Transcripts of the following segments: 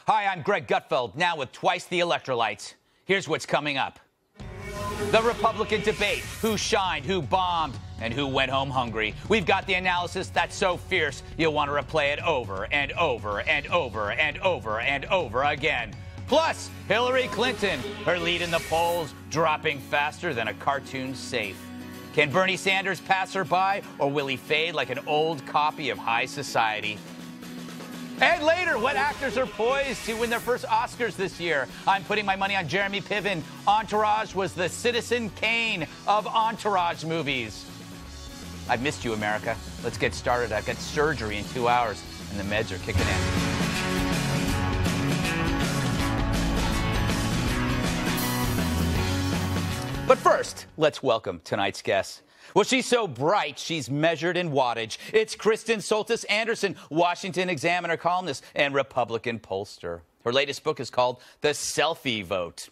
Hi, I'm Greg Gutfeld, now with twice the electrolytes. Here's what's coming up. The Republican debate, who shined, who bombed, and who went home hungry. We've got the analysis that's so fierce, you'll want to replay it over and over and over and over and over again. Plus, Hillary Clinton, her lead in the polls dropping faster than a cartoon safe. Can Bernie Sanders pass her by, or will he fade like an old copy of High Society? And later, what actors are poised to win their first Oscars this year? I'm putting my money on Jeremy Piven. Entourage was the Citizen Kane of Entourage movies. I've missed you, America. Let's get started. I've got surgery in 2 hours, and the meds are kicking in. But first, let's welcome tonight's guest. Well, she's so bright, she's measured in wattage. It's Kristen Soltis Anderson, Washington Examiner columnist and Republican pollster. Her latest book is called The Selfie Vote.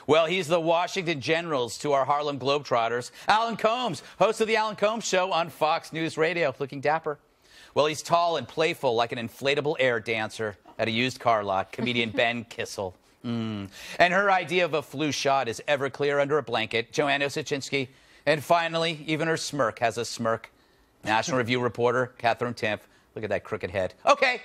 Well, he's the Washington Generals to our Harlem Globetrotters. Alan Colmes, host of The Alan Colmes Show on Fox News Radio, looking dapper. Well, he's tall and playful like an inflatable air dancer at a used car lot, comedian Ben Kissel. And her idea of a flu shot is Everclear under a blanket, Joanne Nosuchinsky. And finally, even her smirk has a smirk. National Review reporter Katherine Timpf. Look at that crooked head. Okay.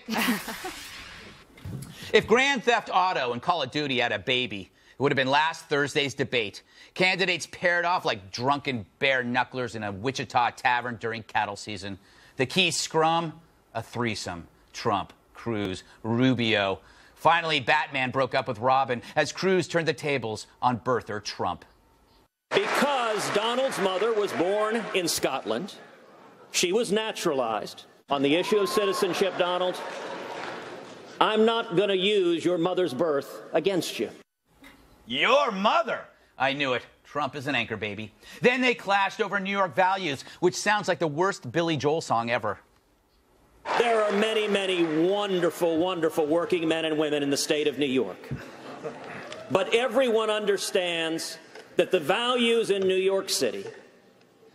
If Grand Theft Auto and Call of Duty had a baby, it would have been last Thursday's debate. Candidates paired off like drunken bare knucklers in a Wichita tavern during cattle season. The key scrum, a threesome. Trump, Cruz, Rubio. Finally, Batman broke up with Robin as Cruz turned the tables on birther Trump. Because Donald's mother was born in Scotland, she was naturalized. On the issue of citizenship, Donald, I'm not going to use your mother's birth against you. Your mother? I knew it. Trump is an anchor baby. Then they clashed over New York values, which sounds like the worst Billy Joel song ever. There are many, many wonderful, wonderful working men and women in the state of New York. But everyone understands that the values in New York City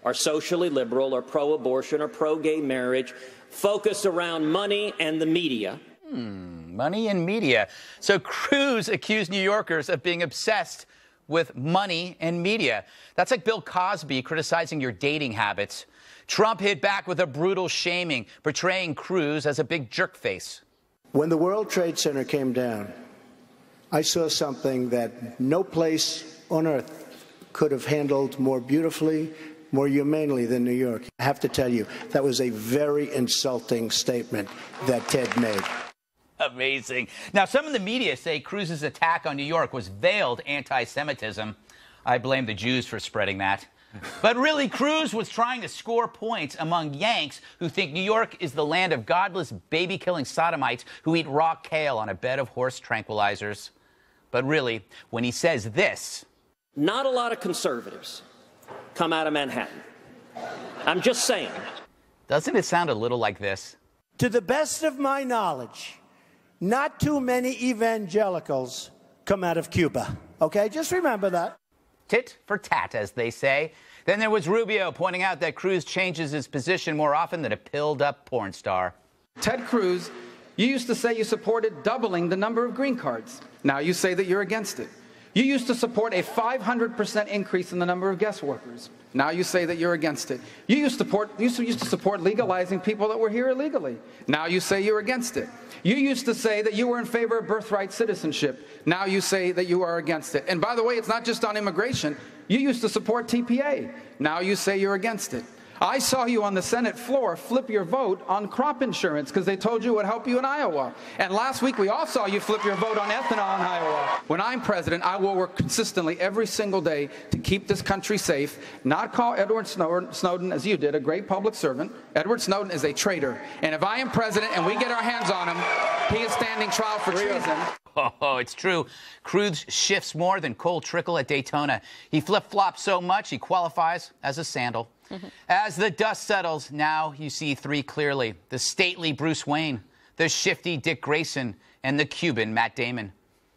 are socially liberal or pro-abortion or pro-gay marriage, focused around money and the media. Money and media. So Cruz accused New Yorkers of being obsessed with money and media. That's like Bill Cosby criticizing your dating habits. Trump hit back with a brutal shaming, portraying Cruz as a big jerk face. When the World Trade Center came down, I saw something that no place on earth could have handled more beautifully, more humanely than New York. I have to tell you, that was a very insulting statement that Ted made. Amazing. Now, some in the media say Cruz's attack on New York was veiled anti-Semitism. I blame the Jews for spreading that. But really, Cruz was trying to score points among Yanks who think New York is the land of godless baby-killing sodomites who eat raw kale on a bed of horse tranquilizers. But really, when he says this... Not a lot of conservatives come out of Manhattan. I'm just saying. Doesn't it sound a little like this? To the best of my knowledge, not too many evangelicals come out of Cuba. Okay, just remember that. Tit for tat, as they say. Then there was Rubio pointing out that Cruz changes his position more often than a pilled-up porn star. Ted Cruz, you used to say you supported doubling the number of green cards. Now you say that you're against it. You used to support a 500% increase in the number of guest workers. Now you say that you're against it. You used to support legalizing people that were here illegally. Now you say you're against it. You used to say that you were in favor of birthright citizenship. Now you say that you are against it. And by the way, it's not just on immigration. You used to support TPA. Now you say you're against it. I saw you on the Senate floor flip your vote on crop insurance because they told you it would help you in Iowa. And last week we all saw you flip your vote on ethanol in Iowa. When I'm president, I will work consistently every single day to keep this country safe, not call Edward Snowden, as you did, a great public servant. Edward Snowden is a traitor. And if I am president and we get our hands on him, he is standing trial for treason. Oh, it's true. Cruz shifts more than Cole Trickle at Daytona. He flip-flops so much he qualifies as a sandal. As the dust settles, now you see three clearly. The stately Bruce Wayne, the shifty Dick Grayson, and the Cuban Matt Damon.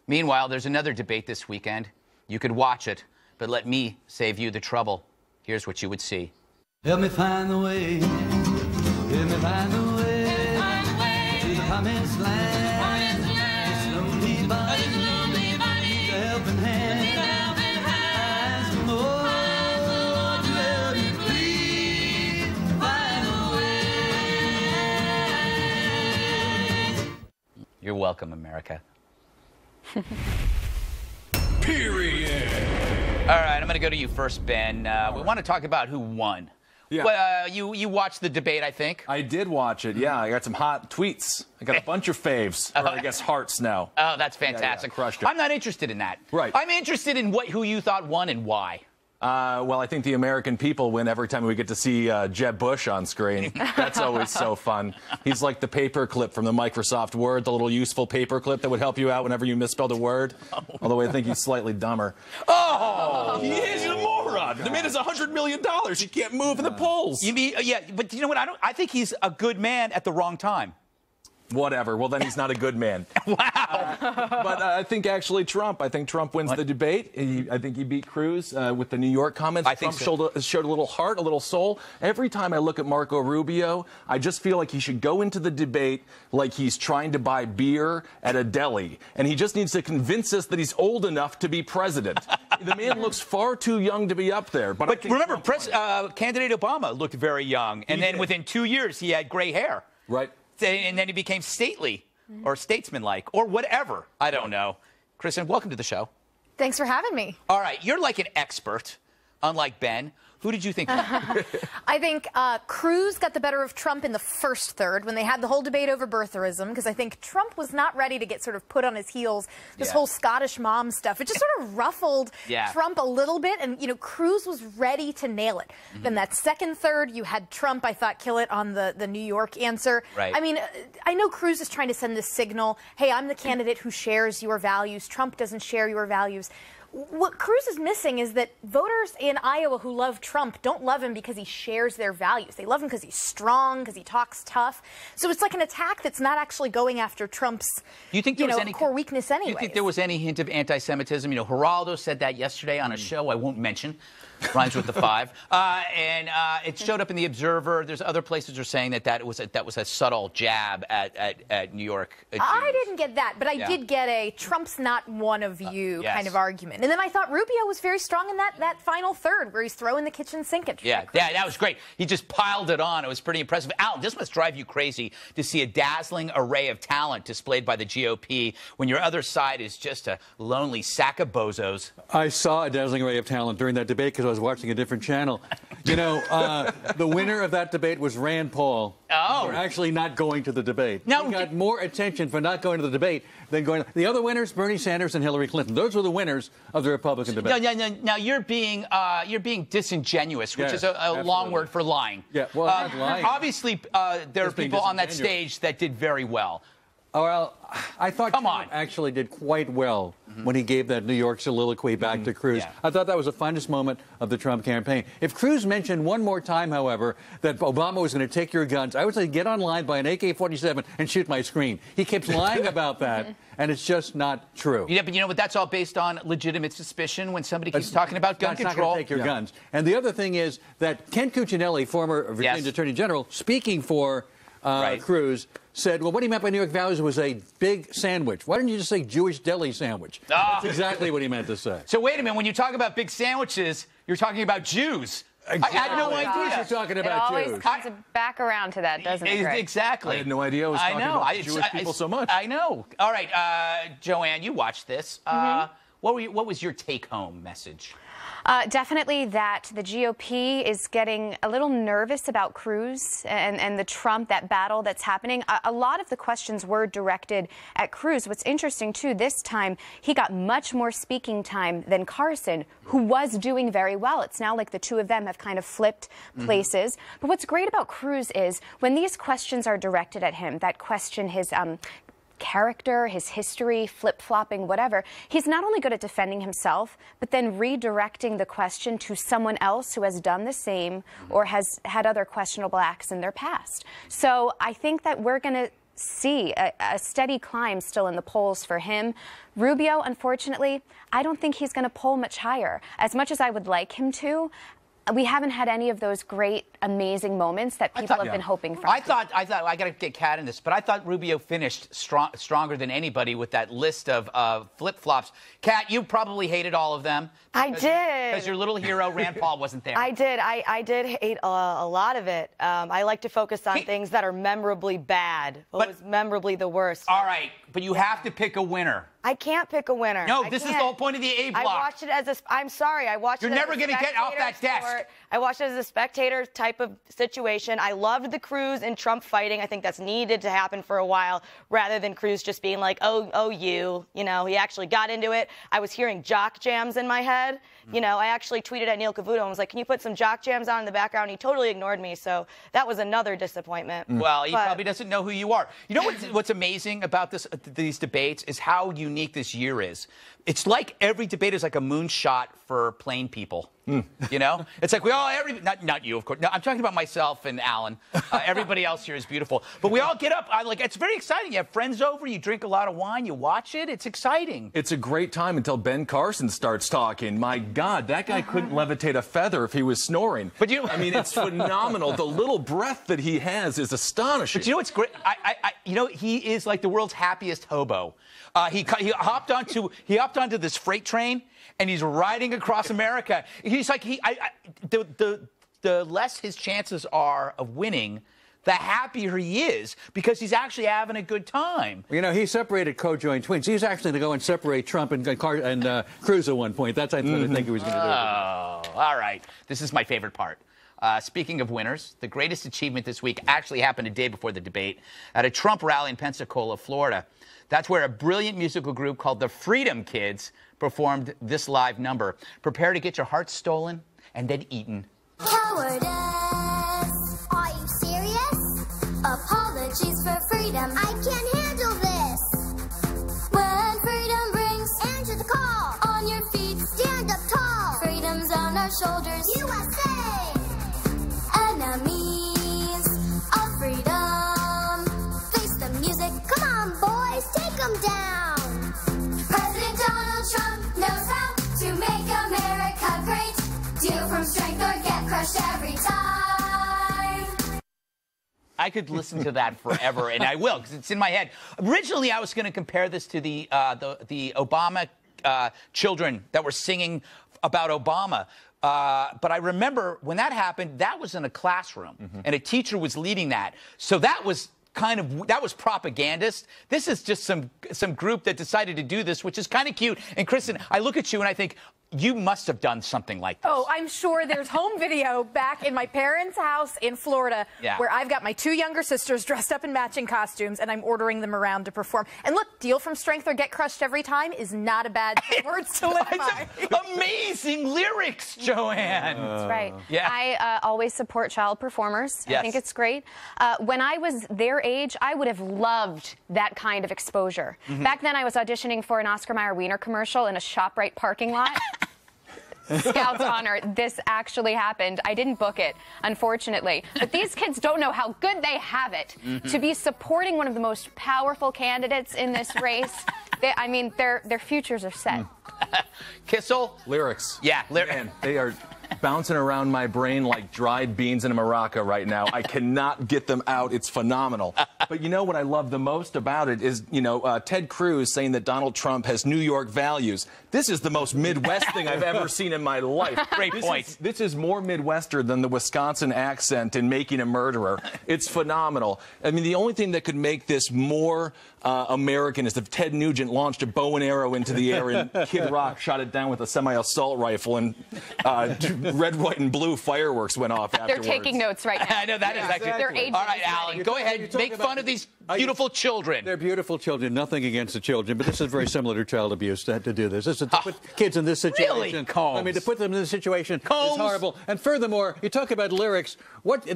Meanwhile, there's another debate this weekend. You could watch it, but let me save you the trouble. Here's what you would see. Help me find the way. Help me find the way. To the promised land. You're welcome, America. Period. All right, I'm going to go to you first, Ben. We want to talk about who won. Yeah. Well, you watched the debate, I think. I did watch it, yeah. I got some hot tweets. I got a bunch of faves, or I guess hearts now. Oh, that's fantastic. Yeah, crushed it. I'm not interested in that. Right. I'm interested in who you thought won and why. Well, I think the American people win every time we get to see Jeb Bush on screen. That's always so fun. He's like the paperclip from the Microsoft Word, the little useful paperclip that would help you out whenever you misspelled a word. Although I think he's slightly dumber. Oh, he is a moron. The man has $100 million. He can't move in the polls. You mean, yeah, but you know what? I think he's a good man at the wrong time. Whatever. Well, then he's not a good man. Wow. But I think actually Trump. I think Trump wins the debate. I think he beat Cruz with the New York comments. I think Trump showed a little heart, a little soul. Every time I look at Marco Rubio, I just feel like he should go into the debate like he's trying to buy beer at a deli. And he just needs to convince us that he's old enough to be president. The man looks far too young to be up there. But remember, candidate Obama looked very young. And then within 2 years, he had gray hair. Right. And then he became stately or statesman-like or whatever. I don't know. Kristen, welcome to the show. Thanks for having me. All right, you're like an expert, unlike Ben. Who did you think won? I think Cruz got the better of Trump in the first third when they had the whole debate over birtherism, because I think Trump was not ready to get sort of put on his heels. This whole Scottish mom stuff, it just sort of ruffled Trump a little bit, and, you know, Cruz was ready to nail it. Then that second third, you had Trump, I thought, kill it on the New York answer. Right. I mean, I know Cruz is trying to send this signal, hey, I'm the candidate who shares your values. Trump doesn't share your values. What Cruz is missing is that voters in Iowa who love Trump don't love him because he shares their values. They love him because he's strong, because he talks tough. So it's like an attack that's not actually going after Trump's core weakness anyway. Do you think there was any hint of anti-Semitism? You know, Geraldo said that yesterday on a show I won't mention. Rhymes with the 5. And it showed up in The Observer. There's other places that are saying that was a subtle jab at New York. I didn't get that, but I did get a Trump's not one of you kind of argument. And then I thought Rubio was very strong in that final third where he's throwing the kitchen sink at Trump. Yeah, that was great. He just piled it on. It was pretty impressive. Al, this must drive you crazy to see a dazzling array of talent displayed by the GOP when your other side is just a lonely sack of bozos. I saw a dazzling array of talent during that debate because I was watching a different channel. You know, the winner of that debate was Rand Paul. Oh. For actually not going to the debate. Now, he got more attention for not going to the debate than going to... The other winners, Bernie Sanders and Hillary Clinton. Those were the winners of the Republican debate. Now you're being disingenuous, which is a long word for lying. Yeah, well, not lying. Obviously, there are people on that stage that did very well. Well, I thought Trump actually did quite well when he gave that New York soliloquy back to Cruz. I thought that was the finest moment of the Trump campaign. If Cruz mentioned one more time, however, that Obama was going to take your guns, I would say get online, buy an AK-47, and shoot my screen. He keeps lying about that, and it's just not true. Yeah, but you know what? That's all based on legitimate suspicion when somebody keeps talking about gun control. Not going to take your guns. And the other thing is that Ken Cuccinelli, former Virginia Attorney General, speaking for Cruz, said, well, what he meant by New York values was a big sandwich. Why didn't you just say Jewish deli sandwich? That's exactly what he meant to say. So wait a minute. When you talk about big sandwiches, you're talking about Jews. Exactly. I had no idea. You're talking about Jews. It always comes back around to that, doesn't it, Greg? Exactly. I had no idea I was talking about Jewish people so much. I know. All right, Joanne, you watched this. What was your take-home message? Definitely that the GOP is getting a little nervous about Cruz and the Trump, that battle that's happening. A lot of the questions were directed at Cruz. What's interesting, too, this time he got much more speaking time than Carson, who was doing very well. It's now like the two of them have kind of flipped places. But what's great about Cruz is when these questions are directed at him, that question his character, his history, flip-flopping, whatever, he's not only good at defending himself, but then redirecting the question to someone else who has done the same or has had other questionable acts in their past. So I think that we're going to see a steady climb still in the polls for him. Rubio, unfortunately, I don't think he's going to poll much higher. As much as I would like him to, we haven't had any of those great, amazing moments that people have been hoping for. I thought I got to get Kat in this, but I thought Rubio finished stronger than anybody with that list of flip-flops. Kat, you probably hated all of them. I did. Because your little hero, Rand Paul, wasn't there. I did. I did hate a lot of it. I like to focus on things that are memorably bad. What was memorably the worst? All right, but you have to pick a winner. I can't pick a winner. No, this is the whole point of the A block. I watched it as a. I'm sorry. I watched You're it. never going to get off that desk. I watched it as a spectator type of situation. I loved the Cruz and Trump fighting. I think that's needed to happen for a while, rather than Cruz just being like, you know, he actually got into it. I was hearing jock jams in my head. You know, I actually tweeted at Neil Cavuto and was like, can you put some jock jams on in the background? He totally ignored me. So that was another disappointment. Well, he probably doesn't know who you are. You know what's amazing about these debates is how unique this year is. It's like every debate is like a moonshot for plain people. You know, it's like we all not you, of course. No, I'm talking about myself and Alan. Everybody else here is beautiful, but we all get up. It's very exciting. You have friends over, you drink a lot of wine, you watch it. It's exciting. It's a great time until Ben Carson starts talking. My God, that guy couldn't levitate a feather if he was snoring. But I mean, it's phenomenal. The little breath that he has is astonishing. But you know what's great? You know, he is like the world's happiest hobo. He hopped onto this freight train and he's riding across America. He's like the less his chances are of winning, the happier he is because he's actually having a good time. You know, he separated co-joined twins. He's actually going to go and separate Trump and Cruz at one point. That's what I think he was going to do. Oh, all right. This is my favorite part. Speaking of winners, the greatest achievement this week actually happened a day before the debate at a Trump rally in Pensacola, Florida. That's where a brilliant musical group called the Freedom Kids performed this live number. Prepare to get your heart stolen and then eaten. Cowardice. Are you serious? Apologies for freedom. I can't handle this. When freedom brings answer the call. On your feet, stand up tall. Freedom's on our shoulders. USA. Enemies of freedom. Face the music. Come on, boys, take them down. President Donald Trump knows how to make America great. Deal from strength or get crushed every time. I could listen to that forever, and I will, because it's in my head. Originally, I was going to compare this to the Obama children that were singing about Obama. But I remember when that happened, that was in a classroom, and a teacher was leading that. So that was that was propagandist. This is just some group that decided to do this, which is kind of cute. And Kristen, I look at you and I think, you must have done something like this. Oh, I'm sure there's home video back in my parents' house in Florida where I've got my two younger sisters dressed up in matching costumes and I'm ordering them around to perform. And look, deal from strength or get crushed every time is not a bad words to live by. Amazing lyrics, Joanne. That's right. Yeah. I always support child performers. Yes. I think it's great. When I was their age, I would have loved that kind of exposure. Back then, I was auditioning for an Oscar Mayer Wiener commercial in a ShopRite parking lot. Scout's honor, this actually happened. I didn't book it, unfortunately. But these kids don't know how good they have it to be supporting one of the most powerful candidates in this race. I mean, their futures are set. Kissel? Lyrics. Yeah, Man, they are bouncing around my brain like dried beans in a maraca right now. I cannot get them out. It's phenomenal. But you know what I love the most about it is, Ted Cruz saying that Donald Trump has New York values. This is the most Midwest thing I've ever seen in my life. Great point. This is more Midwestern than the Wisconsin accent in Making a Murderer. It's phenomenal. I mean, the only thing that could make this more American is if Ted Nugent launched a bow and arrow into the air and Kid Rock shot it down with a semi-assault rifle and red, white, and blue fireworks went off afterwards. They're taking notes right now. I know that is actually. Their age all right, Alan, go ahead. Make fun of these beautiful children. They're beautiful children. Nothing against the children, but this is very similar to child abuse to do this. This is to put kids in this situation. Really, Colmes? I mean, to put them in this situation Colmes? is horrible. And furthermore, you talk about lyrics.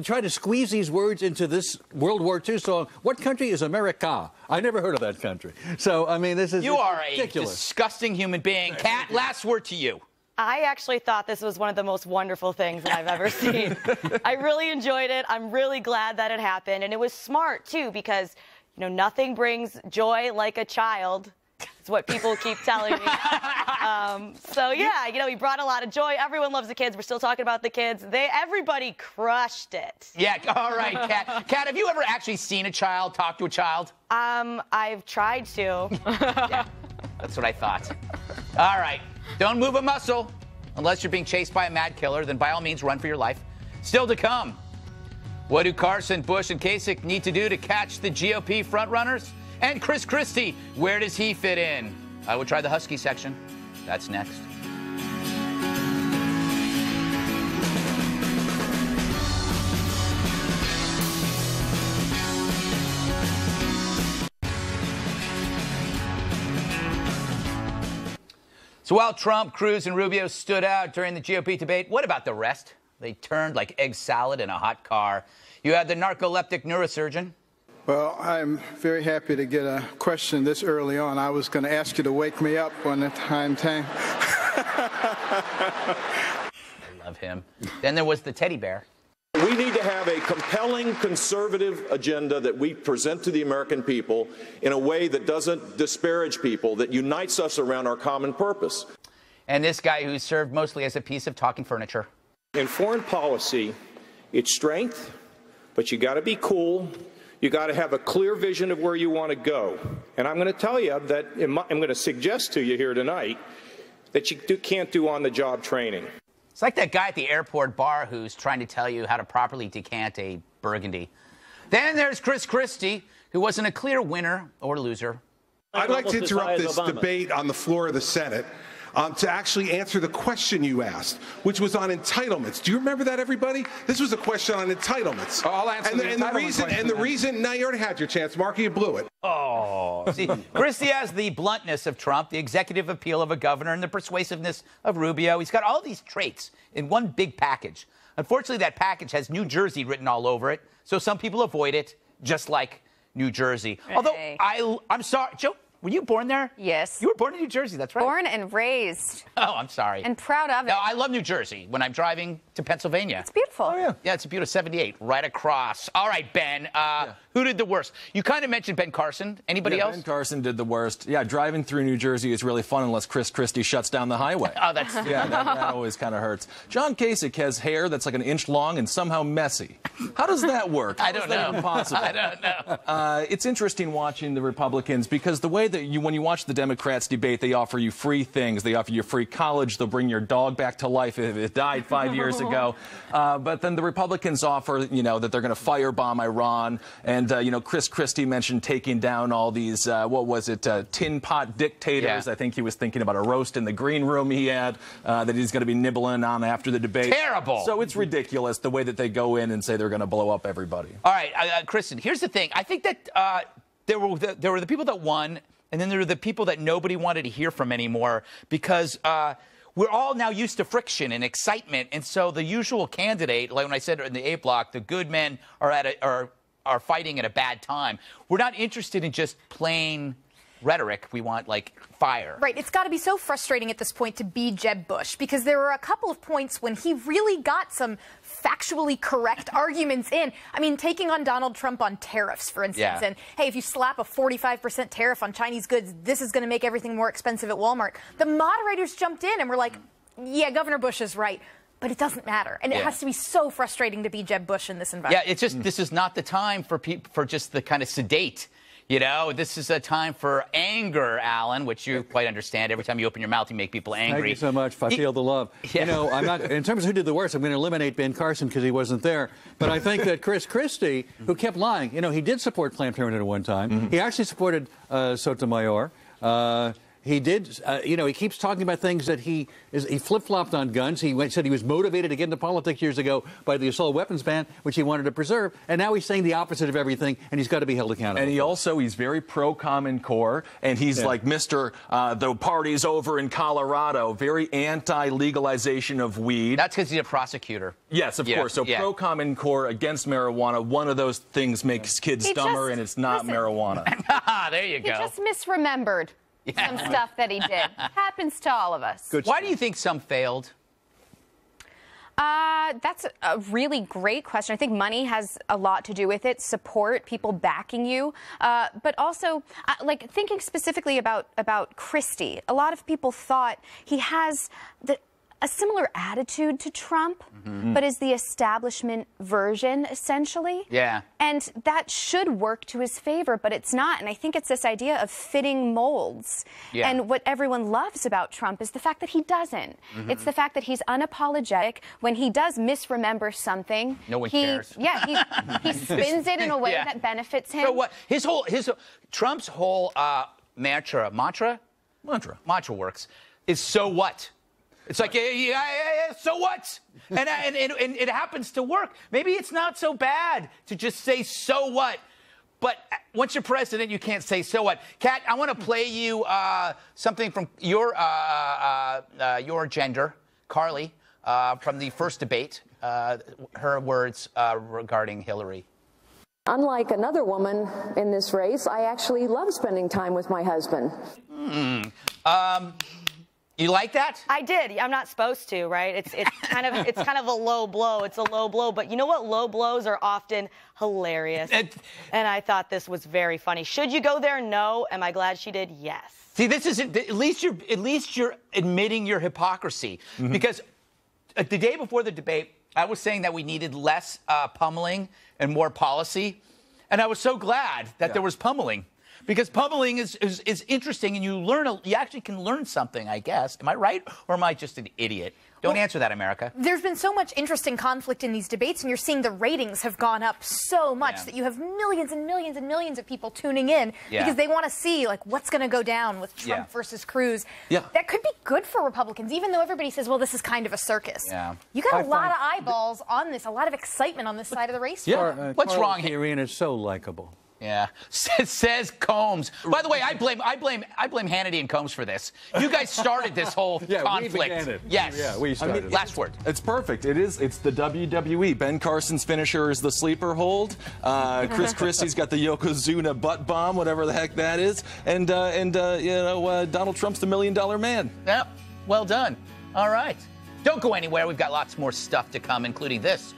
Try to squeeze these words into this World War II song. What country is America? I never heard of that country. So, I mean, this is ridiculous. A disgusting human being. Kat, last word to you. I actually thought this was one of the most wonderful things that I've ever seen. I really enjoyed it. I'm really glad that it happened. And it was smart, too, because, nothing brings joy like a child. It's what people keep telling me. So yeah, you know, he brought a lot of joy. Everyone loves the kids. We're still talking about the kids. Everybody crushed it. Yeah, all right, Kat. Kat, have you ever actually seen a child, talk to a child? I've tried to. Yeah, that's what I thought. All right, don't move a muscle. Unless you're being chased by a mad killer, then by all means run for your life. Still to come, what do Carson, Bush, and Kasich need to do to catch the GOP frontrunners? And Chris Christie, where does he fit in? I will try the Husky section. That's next. So while Trump, Cruz, and Rubio stood out during the GOP debate, what about the rest? They turned like egg salad in a hot car. You had the narcoleptic neurosurgeon. Well, I'm very happy to get a question this early on. I was going to ask you to wake me up when the time came. I love him. Then there was the teddy bear. We need to have a compelling conservative agenda that we present to the American people in a way that doesn't disparage people, that unites us around our common purpose. And this guy who served mostly as a piece of talking furniture. In foreign policy, it's strength, but you got to be cool. You got to have a clear vision of where you want to go. And I'm going to tell you that I'm going to suggest to you here tonight that you can't do on-the-job training. It's like that guy at the airport bar who's trying to tell you how to properly decant a Burgundy. Then there's Chris Christie, who wasn't a clear winner or loser. I'd like to interrupt this debate on the floor of the Senate to actually answer the question you asked, which was on entitlements. Do you remember that, everybody? This was a question on entitlements. Oh, I'll answer the reason, now you already had your chance, Marky, you blew it. Oh, see, Christie has the bluntness of Trump, the executive appeal of a governor, and the persuasiveness of Rubio. He's got all these traits in one big package. Unfortunately, that package has New Jersey written all over it, so some people avoid it, just like New Jersey. Hey. Although, I'm sorry, Joe, were you born there? Yes. You were born in New Jersey, that's right. Born and raised. Oh, I'm sorry. And proud of it. No, I love New Jersey when I'm driving to Pennsylvania. It's beautiful. Oh, yeah. Yeah, it's a beautiful 78, right across. All right, Ben, who did the worst? You kind of mentioned Ben Carson. Anybody else? Ben Carson did the worst. Yeah, driving through New Jersey is really fun unless Chris Christie shuts down the highway. Oh, that's... Yeah, that always kind of hurts. John Kasich has hair that's like an inch long and somehow messy. How does that work? I don't know. Impossible. I don't know. It's interesting watching the Republicans because the way that when you watch the Democrats debate, they offer you free things. They offer you free college. They'll bring your dog back to life if it died 5 years ago. But then the Republicans offer, that they're going to firebomb Iran. And, Chris Christie mentioned taking down all these, tin pot dictators. Yeah. I think he was thinking about a roast in the green room he had that he's going to be nibbling on after the debate. Terrible. So it's ridiculous the way that they go in and say they're going to blow up everybody. All right, Kristen, here's the thing. I think that there were the people that won, and then there were the people that nobody wanted to hear from anymore because we're all now used to friction and excitement. And so the usual candidate, like when I said in the A block, the good men are fighting at a bad time. We're not interested in just plain rhetoric. We want, fire. Right. It's got to be so frustrating at this point to be Jeb Bush because there were a couple of points when he really got some factually correct arguments in. I mean, taking on Donald Trump on tariffs, for instance. Yeah. And, hey, if you slap a 45% tariff on Chinese goods, this is going to make everything more expensive at Walmart. The moderators jumped in and were like, yeah, Governor Bush is right. But it doesn't matter. And it has to be so frustrating to be Jeb Bush in this environment. Yeah, it's just this is not the time for just the kind of sedate. This is a time for anger, Alan, which you quite understand. Every time you open your mouth, you make people angry. Thank you so much. I feel the love. Yeah. I'm not, in terms of who did the worst, I'm going to eliminate Ben Carson because he wasn't there. But I think that Chris Christie, who kept lying, he did support Planned Parenthood at one time. Mm-hmm. He actually supported Sotomayor. He did, he keeps talking about things that he flip-flopped on guns. He said he was motivated to get into politics years ago by the assault weapons ban, which he wanted to preserve. And now he's saying the opposite of everything, and he's got to be held accountable. And he's very pro-Common Core, and he's like Mr. The party's over in Colorado, very anti-legalization of weed. That's because he's a prosecutor. Yes, of course. So pro-Common Core against marijuana, one of those things makes kids dumber, and it's not marijuana. There you go. He just misremembered. Some stuff that he did. Happens to all of us. Why do you think some failed? That's a really great question. I think money has a lot to do with it, support, people backing you, but also like thinking specifically about Christie. A lot of people thought he has a similar attitude to Trump, but is the establishment version, essentially. Yeah. And that should work to his favor, but it's not. And I think it's this idea of fitting molds. Yeah. And what everyone loves about Trump is the fact that he doesn't. It's the fact that he's unapologetic. When he does misremember something, no one cares. Yeah, he spins it in a way that benefits him. So what? Trump's whole mantra works is so what? It's like, so what? And it happens to work. Maybe it's not so bad to just say, so what? But once you're president, you can't say, so what? Kat, I want to play you something from your gender, Carly, from the first debate, her words regarding Hillary. Unlike another woman in this race, I actually love spending time with my husband. You like that? I did. I'm not supposed to, right? It's kind of a low blow. It's a low blow, but you know what? Low blows are often hilarious. And I thought this was very funny. Should you go there? No. Am I glad she did? Yes. See, this is at least you're admitting your hypocrisy, because the day before the debate, I was saying that we needed less pummeling and more policy, and I was so glad that there was pummeling. Because pummeling is interesting, and you actually can learn something, I guess. Am I right, or am I just an idiot? Don't answer that, America. There's been so much interesting conflict in these debates, and you're seeing the ratings have gone up so much that you have millions and millions and millions of people tuning in because they want to see like what's going to go down with Trump versus Cruz. That could be good for Republicans, even though everybody says, well, this is kind of a circus. You got a lot of eyeballs on this, a lot of excitement on this side of the race. What's wrong here? Irene is so likable. Yeah, says Colmes. By the way, I blame Hannity and Colmes for this. You guys started this whole conflict. We began it. Yes. Yeah, we started. Last word. It's perfect. It's the WWE. Ben Carson's finisher is the sleeper hold. Chris Christie's got the Yokozuna butt bomb, whatever the heck that is, and Donald Trump's the $1 million man. Yeah, well done. All right, don't go anywhere. We've got lots more stuff to come, including this.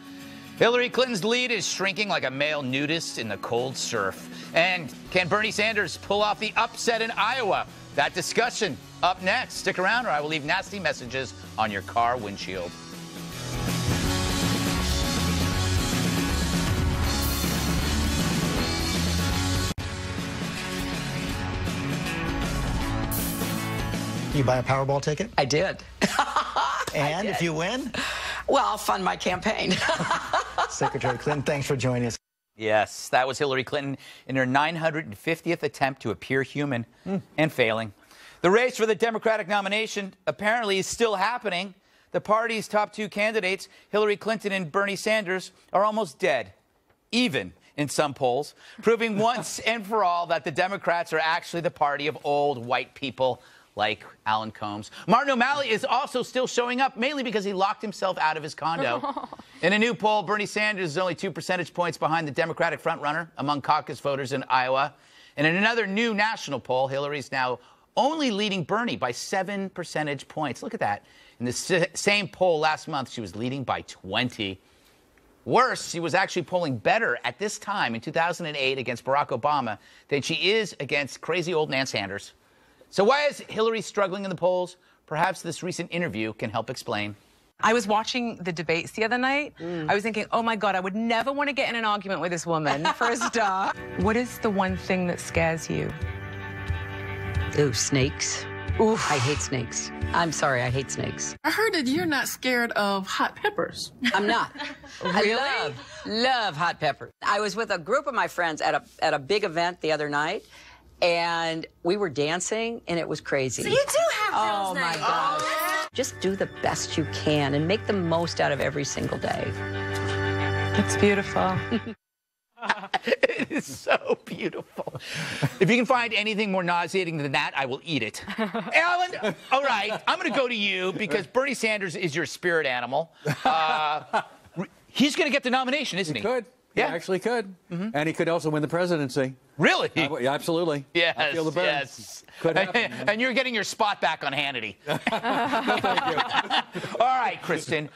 Hillary Clinton's lead is shrinking like a male nudist in the cold surf. And can Bernie Sanders pull off the upset in Iowa? That discussion up next. Stick around or I will leave nasty messages on your car windshield. You buy a Powerball ticket? I did. And if you win? Well, I'll fund my campaign. Secretary Clinton, thanks for joining us. Yes, that was Hillary Clinton in her 950th attempt to appear human and failing. The race for the Democratic nomination apparently is still happening. The party's top two candidates, Hillary Clinton and Bernie Sanders, are almost dead, even in some polls, proving once and for all that the Democrats are actually the party of old white people like Alan Colmes. Martin O'Malley is also still showing up, mainly because he locked himself out of his condo. In a new poll, Bernie Sanders is only 2 percentage points behind the Democratic frontrunner among caucus voters in Iowa. And in another new national poll, Hillary's now only leading Bernie by 7 percentage points. Look at that. In the same poll last month, she was leading by 20. Worse, she was actually polling better at this time in 2008 against Barack Obama than she is against crazy old Nan Sanders. So why is Hillary struggling in the polls? Perhaps this recent interview can help explain. I was watching the debates the other night. I was thinking, oh my God, I would never want to get in an argument with this woman, for a start. What is the one thing that scares you? Ooh, snakes. Oof. I hate snakes. I'm sorry, I hate snakes. I heard that you're not scared of hot peppers. I'm not. Really? I love hot peppers. I was with a group of my friends at a big event the other night, and we were dancing, and it was crazy. So you do have Oh, girls' my night. gosh. Oh. Just do the best you can and make the most out of every single day. It's beautiful. It is so beautiful. If you can find anything more nauseating than that, I will eat it. Alan, all right, I'm going to go to you because Bernie Sanders is your spirit animal. He's going to get the nomination, isn't he? He could. Yeah. He actually could. And he could also win the presidency. Really? Yeah, absolutely. Yes, I feel the burn. yes. Could happen. And you're getting your spot back on Hannity. No, thank you. All right, Kristen.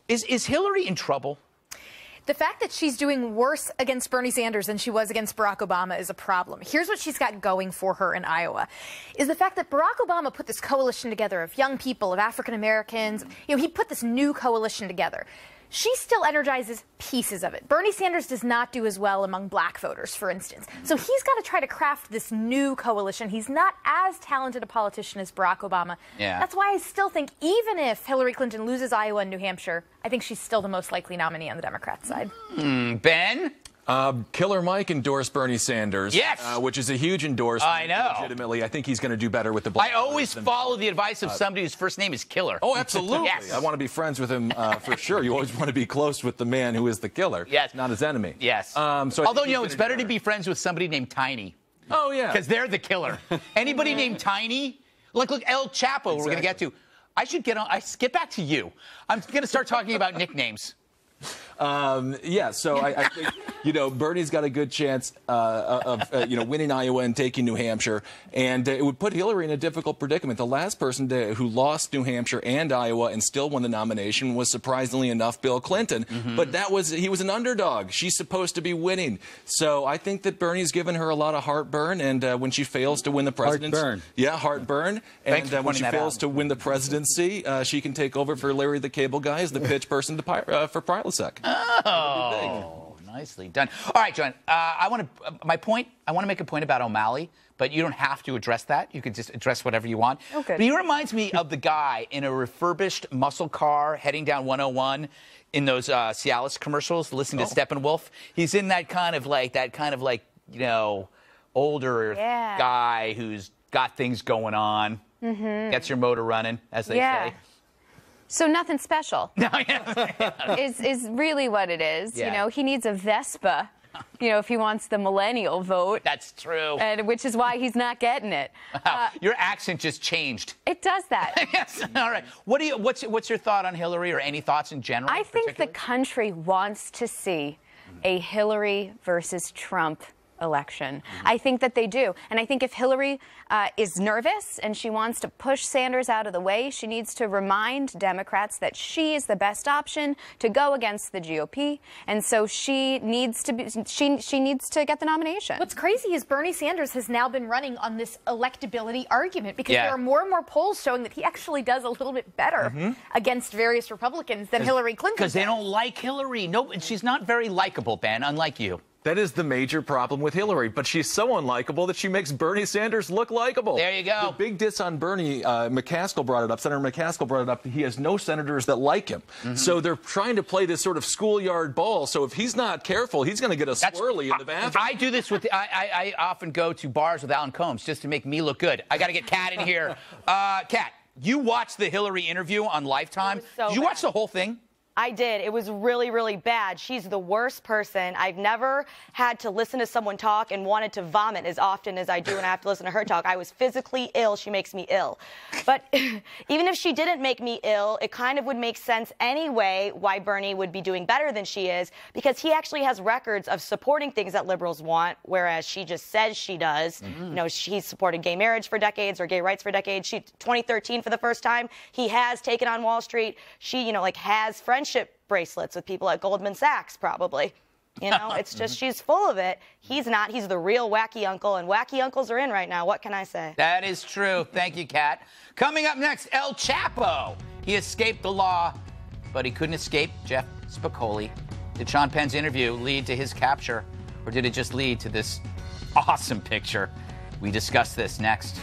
Is Hillary in trouble? The fact that she's doing worse against Bernie Sanders than she was against Barack Obama is a problem. Here's what she's got going for her in Iowa, is the fact that Barack Obama put this coalition together of young people, of African Americans. You know, he put this new coalition together. She still energizes pieces of it. Bernie Sanders does not do as well among black voters, for instance. So he's got to try to craft this new coalition. He's not as talented a politician as Barack Obama. Yeah. That's why I still think even if Hillary Clinton loses Iowa and New Hampshire, I think she's still the most likely nominee on the Democrat side. Ben? Killer Mike endorsed Bernie Sanders. Yes. Which is a huge endorsement. I know. Legitimately, I think he's going to do better with the black I always voters follow the advice of somebody whose first name is Killer. Oh, absolutely. Yes. I want to be friends with him for sure. You always want to be close with the man who is the killer. Yes. Not his enemy. Yes. So although, you know, it's better to be friends with somebody named Tiny. Oh, yeah. Because they're the killer. Anybody named Tiny? Look, El Chapo, we're going to get to. I should get get back to you. I'm going to start talking about nicknames. Yeah, so I think, you know, Bernie's got a good chance of winning Iowa and taking New Hampshire, and it would put Hillary in a difficult predicament. The last person who lost New Hampshire and Iowa and still won the nomination was, surprisingly enough, Bill Clinton. But he was an underdog. She's supposed to be winning. So I think that Bernie's given her a lot of heartburn, and when she fails to win the presidency, heartburn. And when she fails to win the presidency, she can take over for Larry the Cable Guy as the pitch person for Prilosec. Oh, nicely done. All right, John. I want to make a point about O'Malley, but you don't have to address that. You can just address whatever you want. Okay. But he reminds me of the guy in a refurbished muscle car heading down 101 in those Cialis commercials, listening to Steppenwolf. He's in that kind of like you know, older guy who's got things going on. Gets your motor running, as they say. So nothing special is really what it is. Yeah. You know, he needs a Vespa, you know, if he wants the millennial vote. That's true. And which is why he's not getting it. Your accent just changed. It does that. Yes. All right. What's your thought on Hillary, or any thoughts in general? I think the country wants to see a Hillary versus Trump election. I think that they do. And I think if Hillary is nervous and she wants to push Sanders out of the way, she needs to remind Democrats that she is the best option to go against the GOP. And so she needs to get the nomination. What's crazy is Bernie Sanders has now been running on this electability argument because there are more and more polls showing that he actually does a little bit better against various Republicans than Hillary Clinton. Because they don't like Hillary. No, she's not very likable, Ben, unlike you. That is the major problem with Hillary, but she's so unlikable that she makes Bernie Sanders look likable. There you go. The big diss on Bernie, McCaskill brought it up, Senator McCaskill brought it up, he has no senators that like him. So they're trying to play this sort of schoolyard ball, so if he's not careful, he's going to get a swirly in the bathroom. I do this with, I often go to bars with Alan Colmes just to make me look good. I got to get Kat in here. Kat, you watched the Hillary interview on Lifetime. Did you watch the whole thing? I did. It was really, really bad. She's the worst person. I've never had to listen to someone talk and wanted to vomit as often as I do when I have to listen to her talk. I was physically ill. She makes me ill. But even if she didn't make me ill, it kind of would make sense anyway why Bernie would be doing better than she is, because he actually has records of supporting things that liberals want, whereas she just says she does. You know, he's supported gay marriage for decades, or gay rights for decades. 2013 for the first time, he has taken on Wall Street. She, you know, like has friendship bracelets with people at Goldman Sachs, probably. You know, it's just she's full of it. He's not. He's the real wacky uncle, and wacky uncles are in right now. What can I say? That is true. Thank you, Kat. Coming up next, El Chapo. He escaped the law, but he couldn't escape Jeff Spicoli. Did Sean Penn's interview lead to his capture, or did it just lead to this awesome picture? We discuss this next.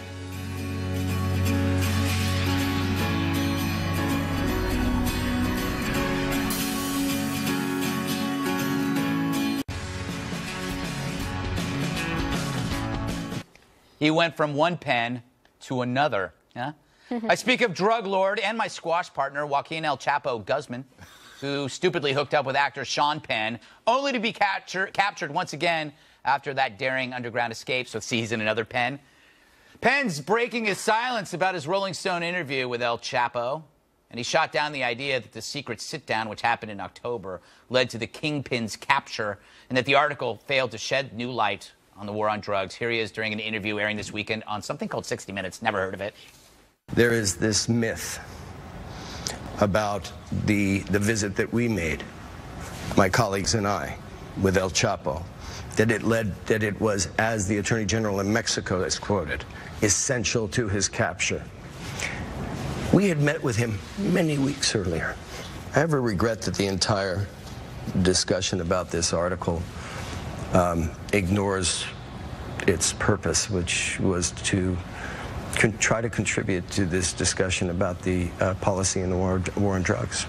He went from one pen to another. Yeah? I speak of drug lord and my squash partner, Joaquin El Chapo Guzman, who stupidly hooked up with actor Sean Penn, only to be captured once again after that daring underground escape. So see, he's in another pen. Penn's breaking his silence about his Rolling Stone interview with El Chapo, and he shot down the idea that the secret sit-down, which happened in October, led to the Kingpin's capture, and that the article failed to shed new light on the war on drugs. Here he is during an interview airing this weekend on something called 60 Minutes. Never heard of it. There is this myth about the visit that we made, my colleagues and I, with El Chapo, that it was, as the Attorney General in Mexico is quoted, essential to his capture. We had met with him many weeks earlier. I have a regret that the entire discussion about this article ignores its purpose, which was to try to contribute to this discussion about the policy in the war on drugs.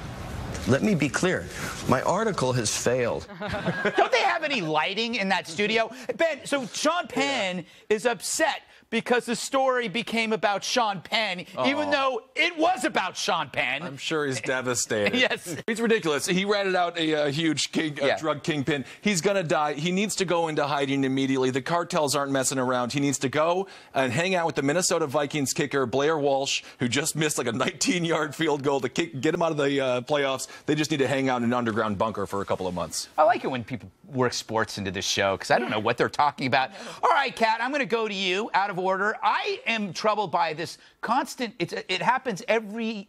Let me be clear. My article has failed. Don't they have any lighting in that studio? Ben, so Sean Penn is upset because the story became about Sean Penn, even though it was about Sean Penn. I'm sure he's devastated. Yes. It's ridiculous. He ratted out a huge drug kingpin. He's going to die. He needs to go into hiding immediately. The cartels aren't messing around. He needs to go and hang out with the Minnesota Vikings kicker, Blair Walsh, who just missed like a 19-yard field goal to get him out of the playoffs. They just need to hang out in an underground bunker for a couple of months. I like it when people work sports into this show because I don't know what they're talking about. All right, Kat, I'm going to go to you out of order. I am troubled by this constant, it happens every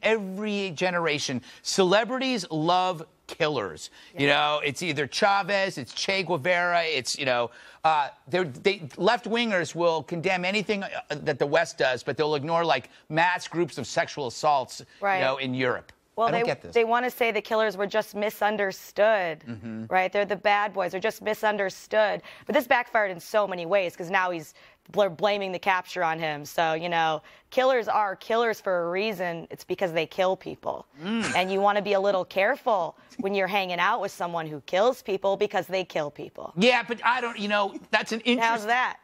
generation. Celebrities love killers. You know, it's either Chavez, it's Che Guevara, it's, you know, left-wingers will condemn anything that the West does, but they'll ignore, like, mass groups of sexual assaults, you know, in Europe. Well, I don't get this. They want to say the killers were just misunderstood, right? They're the bad boys. They're just misunderstood. But this backfired in so many ways because now he's blaming the capture on him. So, you know, killers are killers for a reason. It's because they kill people. And you want to be a little careful when you're hanging out with someone who kills people because they kill people. Yeah, but I don't, you know, that's an interesting... How's that?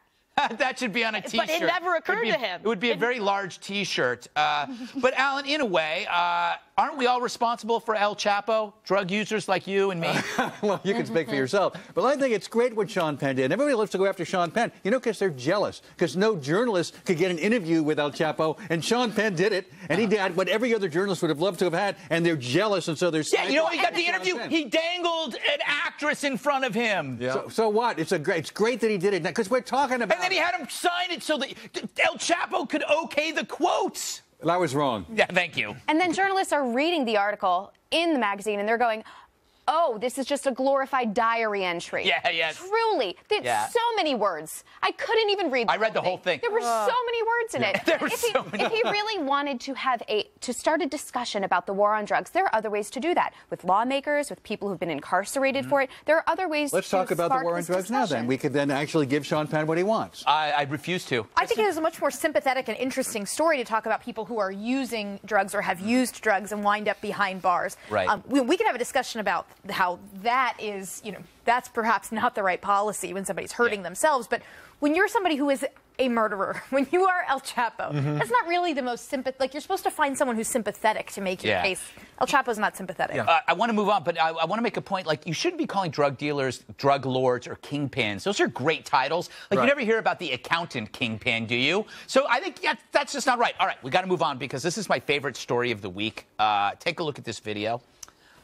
That should be on a T-shirt. But it never occurred to him. It would be a very large T-shirt. But, Alan, in a way, aren't we all responsible for El Chapo? Drug users like you and me? Well, you can speak for yourself. But I think it's great what Sean Penn did. Everybody loves to go after Sean Penn, you know, because they're jealous. Because no journalist could get an interview with El Chapo, and Sean Penn did it, and he did what every other journalist would have loved to have had, and they're jealous, and so they're... Yeah, you know, he got the interview. He dangled an actress in front of him. Yeah. So what? It's great that he did it, because we're talking about... And then he had him sign it so that El Chapo could okay the quotes. I was wrong. Yeah, thank you. And then journalists are reading the article in the magazine, and they're going, oh, this is just a glorified diary entry. Yeah, yeah. Truly. So many words. I couldn't even read I read the whole thing. There were so many words in it. There were so many If he really wanted to start a discussion about the war on drugs, there are other ways to do that. With lawmakers, with people who've been incarcerated for it. There are other ways Let's talk about the war on drugs now, then. We could then actually give Sean Penn what he wants. I refuse to. I think it is a much more sympathetic and interesting story to talk about people who are using drugs or have used drugs and wind up behind bars. Right. We can have a discussion about how that is, you know, that's perhaps not the right policy when somebody's hurting themselves. But when you're somebody who is a murderer, when you are El Chapo, that's not really the most sympathetic. Like, you're supposed to find someone who's sympathetic to make your case. El Chapo's not sympathetic. I want to move on, but I want to make a point. Like, you shouldn't be calling drug dealers drug lords or kingpins. Those are great titles. Like, you never hear about the accountant kingpin, do you? So I think that's just not right. All right, we got to move on because this is my favorite story of the week. Take a look at this video.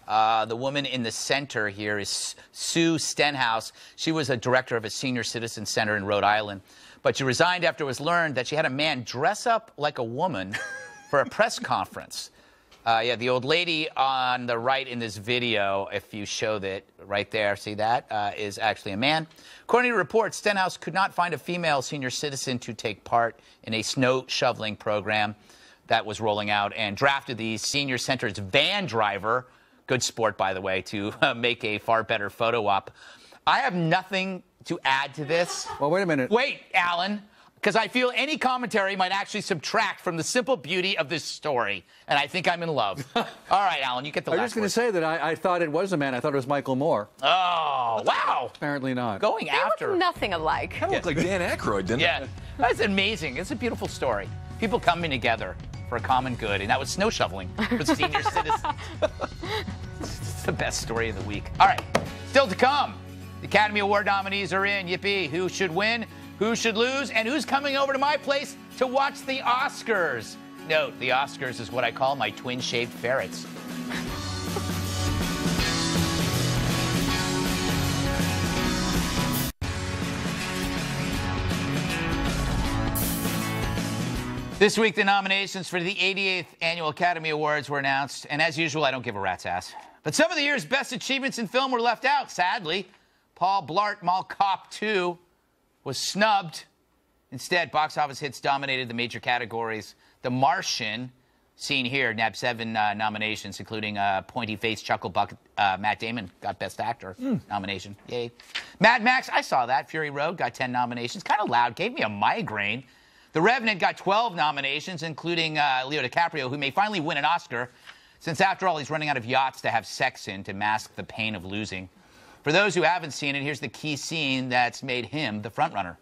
The woman in the center here is Sue Stenhouse. She was a director of a senior citizen center in Rhode Island, but she resigned after it was learned that she had a man dress up like a woman for a press conference. Yeah, the old lady on the right in this video, if you show that right there, see that, is actually a man. According to reports, Stenhouse could not find a female senior citizen to take part in a snow shoveling program that was rolling out and drafted the senior center's van driver, good sport, by the way, to make a far better photo op. I have nothing to add to this. Well, wait a minute. Wait, Alan, because I feel any commentary might actually subtract from the simple beauty of this story, and I think I'm in love. All right, Alan, you get the last I was just going to say that I thought it was a man. I thought it was Michael Moore. Oh, wow. Apparently not. Going after. They look nothing alike. Kind of looked like Dan Aykroyd, didn't it? Yeah, that's amazing. It's a beautiful story. People coming together for a common good, and that was snow shoveling for senior citizens. It's the best story of the week. All right, still to come. The Academy Award nominees are in. Yippee. Who should win? Who should lose? And who's coming over to my place to watch the Oscars? Note, the Oscars is what I call my twin-shaped ferrets. This week, the nominations for the 88th Annual Academy Awards were announced, and as usual, I don't give a rat's ass. But some of the year's best achievements in film were left out, sadly. Paul Blart Mall Cop 2 was snubbed. Instead, box office hits dominated the major categories. The Martian, seen here, nabbed 7 nominations, including pointy-faced chuckle bucket Matt Damon got Best Actor nomination. Yay. Mad Max, I saw that. Fury Road got 10 nominations. Kind of loud, gave me a migraine. The Revenant got 12 nominations, including Leo DiCaprio, who may finally win an Oscar, since after all, he's running out of yachts to have sex in to mask the pain of losing. For those who haven't seen it, here's the key scene that's made him the frontrunner.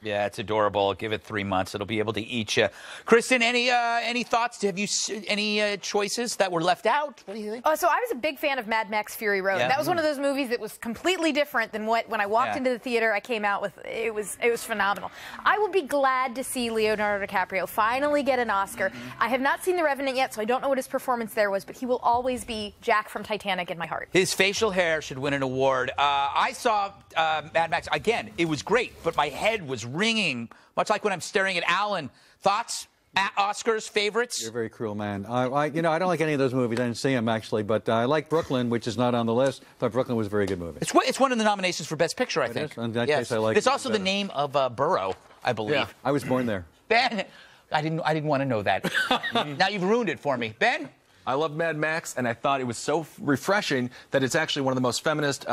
Yeah, it's adorable. Give it 3 months. It'll be able to eat you. Kristen, any thoughts? Have you any choices that were left out? What do you think? So I was a big fan of Mad Max Fury Road. Yeah. That was one of those movies that was completely different than what, when I walked into the theater, I came out with. It was phenomenal. I would be glad to see Leonardo DiCaprio finally get an Oscar. I have not seen The Revenant yet, so I don't know what his performance there was, but he will always be Jack from Titanic in my heart. His facial hair should win an award. I saw Mad Max. Again, it was great, but my head was ringing, much like when I'm staring at Alan. Thoughts? Oscars, favorites? You're a very cruel man. I don't like any of those movies. I didn't see them, actually, but I like Brooklyn, which is not on the list. I thought Brooklyn was a very good movie. It's one of the nominations for Best Picture, I think. In that case, I like it. It's also the name of a borough, I believe. Yeah, I was born there. Ben, I didn't want to know that. Now you've ruined it for me. Ben? I love Mad Max, and I thought it was so refreshing that it's actually one of the most feminist,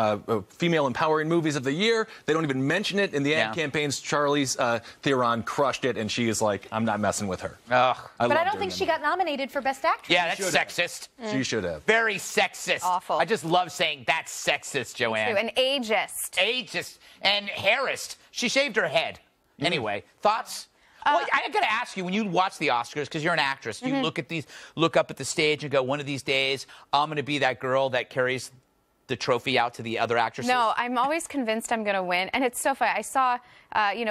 female-empowering movies of the year. They don't even mention it in the ad campaigns. Charlize Theron crushed it, and she is like, I'm not messing with her. But I don't think she got nominated for Best Actress. Yeah, that's sexist. She should have. Very sexist. Awful. I just love saying that's sexist, Joanne. And ageist. Ageist. And hairist. She shaved her head. Anyway, thoughts? Well, I got to ask you, when you watch the Oscars, because you're an actress, you look up at the stage and go, one of these days, I'm going to be that girl that carries the trophy out to the other actresses? No, I'm always convinced I'm going to win. And it's so funny. I saw,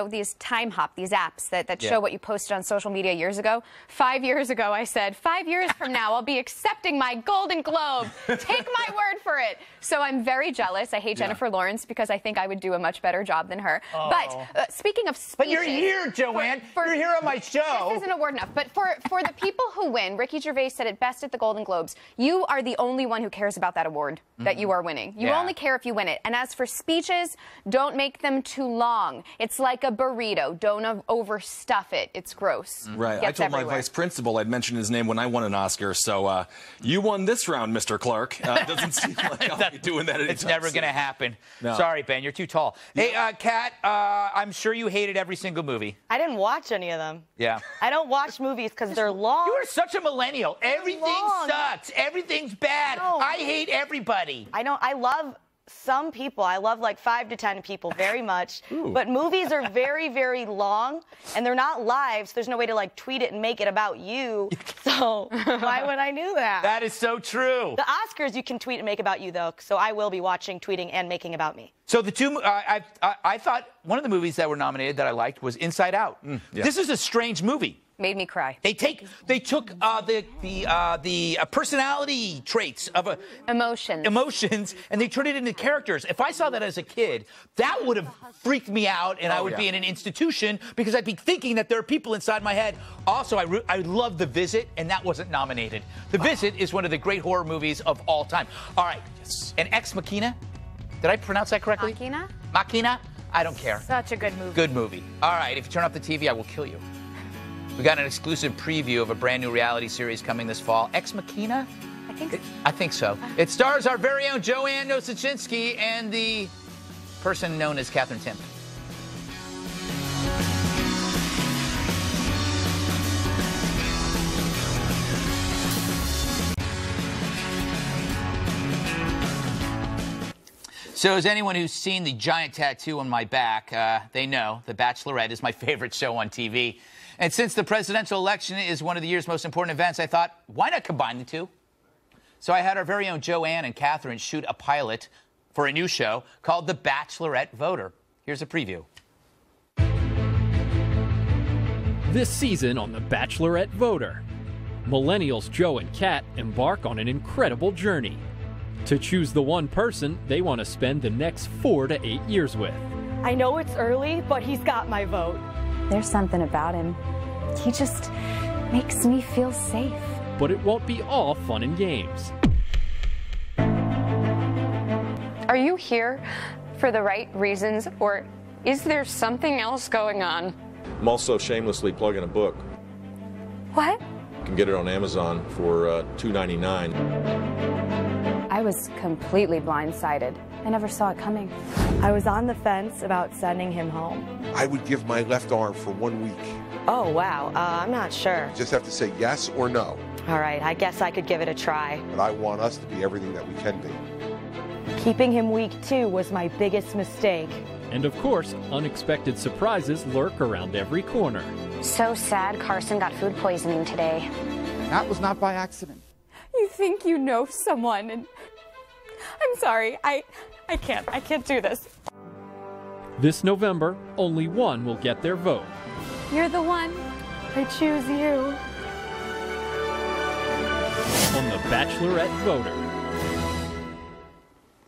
these time hop, these apps that show what you posted on social media years ago. 5 years ago, I said, 5 years from now, I'll be accepting my Golden Globe. Take my word for it. So I'm very jealous. I hate Jennifer Lawrence because I think I would do a much better job than her. Oh. But speaking of speeches... But you're here, Joanne. You're here on my show. This isn't award enough. But for the people who win, Ricky Gervais said it best at the Golden Globes, you are the only one who cares about that award that you are winning. You only care if you win it. And as for speeches, don't make them too long. It's like a burrito. Don't overstuff it. It's gross. Right. I told my vice principal I'd mention his name when I won an Oscar. So you won this round, Mr. Clark. Doesn't seem like I'll be doing that anytime It's never soon. going to happen. No. Sorry, Ben. You're too tall. Hey, Kat, I'm sure you hated every single movie. I didn't watch any of them. Yeah. I don't watch movies because they're long. You are such a millennial. Everything sucks. Everything's bad. No. I hate everybody. I love some people. I love like 5 to 10 people very much. But movies are very, very long, and they're not live, so there's no way to like tweet it and make it about you. So why would I do that? That is so true. The Oscars you can tweet and make about you, though, so I will be watching, tweeting, and making about me. So the two, I thought one of the movies that were nominated that I liked was Inside Out. This is a strange movie. Made me cry. They took the personality traits of emotions, and they turned it into characters. If I saw that as a kid, that would have freaked me out, and I would be in an institution because I'd be thinking that there are people inside my head. Also, I love The Visit, and that wasn't nominated. The Visit is one of the great horror movies of all time. All right, and Ex Machina. Did I pronounce that correctly? Machina? I don't care. Such a good movie. Good movie. All right, if you turn off the TV, I will kill you. We got an exclusive preview of a brand new reality series coming this fall. Ex Machina? I think so. It stars our very own Joanne Nosuchinsky and the person known as Katherine Timpf. So as anyone who's seen the giant tattoo on my back, they know The Bachelorette is my favorite show on TV. And since the presidential election is one of the year's most important events, I thought, why not combine the two? So I had our very own Joanne and Katherine shoot a pilot for a new show called The Bachelorette Voter. Here's a preview. This season on The Bachelorette Voter, Millennials Joe and Kat embark on an incredible journey to choose the one person they want to spend the next 4 to 8 years with. I know it's early, but he's got my vote. There's something about him. He just makes me feel safe. But it won't be all fun and games. Are you here for the right reasons, or is there something else going on? I'm also shamelessly plugging a book. What? You can get it on Amazon for $2.99. I was completely blindsided. I never saw it coming. I was on the fence about sending him home. I would give my left arm for 1 week. Oh, wow. I'm not sure. Just have to say yes or no. All right, I guess I could give it a try. But I want us to be everything that we can be. Keeping him weak 2 was my biggest mistake. And of course, unexpected surprises lurk around every corner. So sad Carson got food poisoning today. That was not by accident. You think you know someone, and I'm sorry, I can't do this. This November, only one will get their vote. You're the one. I choose you. On The Bachelorette Voter.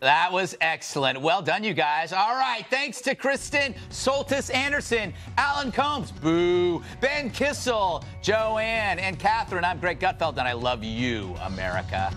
That was excellent. Well done, you guys. All right, thanks to Kristen, Soltis Anderson, Alan Colmes, boo, Ben Kissel, Joanne, and Katherine. I'm Greg Gutfeld, and I love you, America.